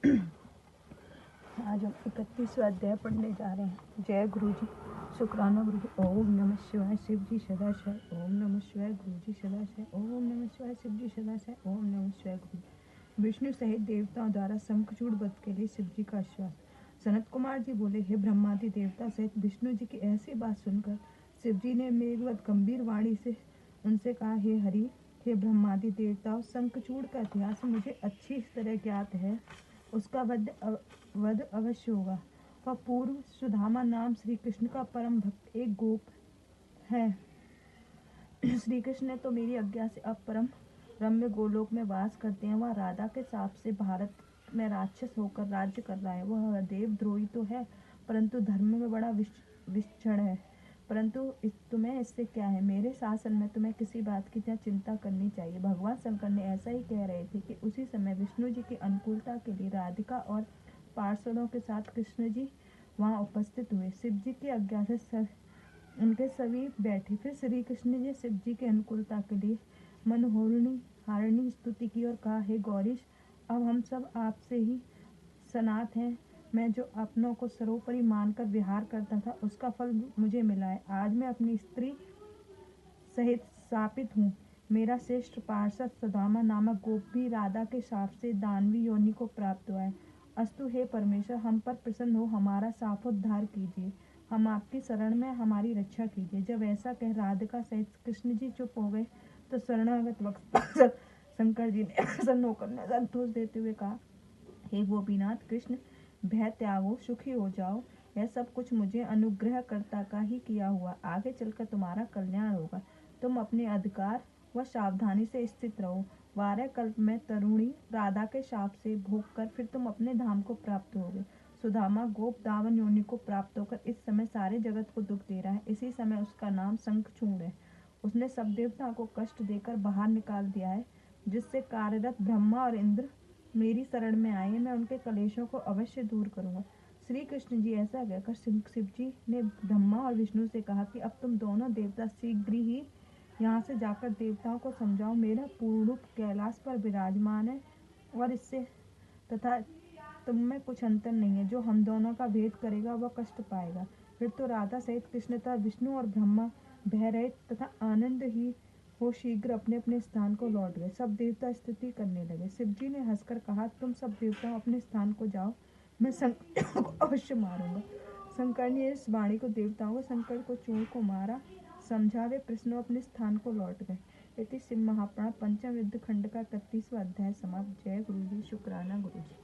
आज हम 31वां अध्याय पढ़ने जा रहे हैं। जय गुरु जी, शुक्राना गुरु जी। ओम नमः शिवाय शिव जी सदाशय। ओम नमः शिवाय गुरु जी सदाशय। ओम नमः शिवाय शिव जी सदाशय। ओम नमः शिवाय गुरु जी। विष्णु सहित देवताओं द्वारा शंखचूड़ वध के लिए शिव जी का आश्वासन। सनत कुमार जी बोले, हे ब्रह्मादि देवता सहित विष्णु जी की ऐसी बात सुनकर शिव जी ने मेघवत गंभीर वाणी से उनसे कहा, हे हरि, हे ब्रह्मादि देवताओं, शंखचूड़ का इतिहास मुझे अच्छी तरह ज्ञात है। उसका वध अवश्य होगा। वह पूर्व सुदामा नाम श्री कृष्ण का परम भक्त एक गोप है। श्री कृष्ण ने तो मेरी आज्ञा से अब परम रम्य गोलोक में वास करते हैं। वह राधा के साप से भारत में राक्षस होकर राज्य कर रहा है। वह देवद्रोही तो है, परंतु धर्म में बड़ा विचक्षण है। परंतु तुम्हें इससे क्या है? मेरे शासन में तुम्हें किसी बात की क्या चिंता करनी चाहिए। भगवान शंकर ने ऐसा ही कह रहे थे कि उसी समय विष्णु जी की अनुकूलता के लिए राधिका और पार्षदों के साथ कृष्ण जी वहां उपस्थित हुए। शिव जी की आज्ञा से उनके सभी बैठे। फिर श्री कृष्ण ने शिव जी के अनुकूलता के लिए मनोहरणी हारणी स्तुति की और कहा, हे गौरीश, अब हम सब आपसे ही सनात हैं। मैं जो अपनों को सर्वोपरि मानकर विहार करता था, उसका फल मुझे मिला है। आज मैं अपनी स्त्री सहित शापित हूँ। मेरा श्रेष्ठ पार्षद सुदामा नामक गोप भी राधा के शाप से दानवी योनि को प्राप्त हुआ है। अस्तु हे परमेश्वर, हम पर प्रसन्न हो हमारा शापोद्धार कीजिए। हम आपकी शरण में हमारी रक्षा कीजिए। जब ऐसा कह राधिका सहित कृष्ण जी चुप हो गए तो शरणागत वत्स शंकर जी ने प्रसन्न होकर संतोष देते हुए कहा, हे गोपीनाथ कृष्ण, भय त्यागो, सुखी हो जाओ। यह सब कुछ मुझे अनुग्रहकर्ता का ही किया हुआ। आगे चलकर तुम्हारा कल्याण होगा। तुम अपने अधिकार व सावधानी से स्थित रहो। 12 कल्प में तरुणी राधा के शाप से भोग कर फिर तुम अपने धाम को प्राप्त होगे। सुदामा गोप दावन योनि को प्राप्त होकर इस समय सारे जगत को दुख दे रहा है। इसी समय उसका नाम शंखचूड़ है। उसने सब देवताओं को कष्ट देकर बाहर निकाल दिया है, जिससे कार्यरत ब्रह्मा और इंद्र मेरी शरण में आए। मैं उनके कलेशों को अवश्य दूर करूंगा। श्री कृष्ण जी ऐसा कहकर शिव जी ने ब्रह्मा और विष्णु से कहा कि अब तुम दोनों देवता शीघ्र ही यहाँ से जाकर देवताओं को समझाओ। मेरा पूर्ण रूप कैलाश पर विराजमान है और इससे तथा तुम में कुछ अंतर नहीं है। जो हम दोनों का भेद करेगा वह कष्ट पाएगा। फिर तो राधा सहित कृष्ण तथा विष्णु और ब्रह्मा भय रहित तथा आनंद ही वो शीघ्र अपने अपने स्थान को लौट गए। सब देवता स्तुति करने लगे। शिव जी ने हंसकर कहा, तुम सब देवताओं अपने स्थान को जाओ, मैं शंकर को अवश्य मारूंगा। शंकर ने इस वाणी को देवताओं को शंकर को चूड़ को मारा समझा। वे प्रश्नों अपने स्थान को लौट गए। इति शिव महापुराण पंचम युद्ध खंड का 31वां अध्याय समाप्त। जय गुरु जी, शुक्राना गुरु जी।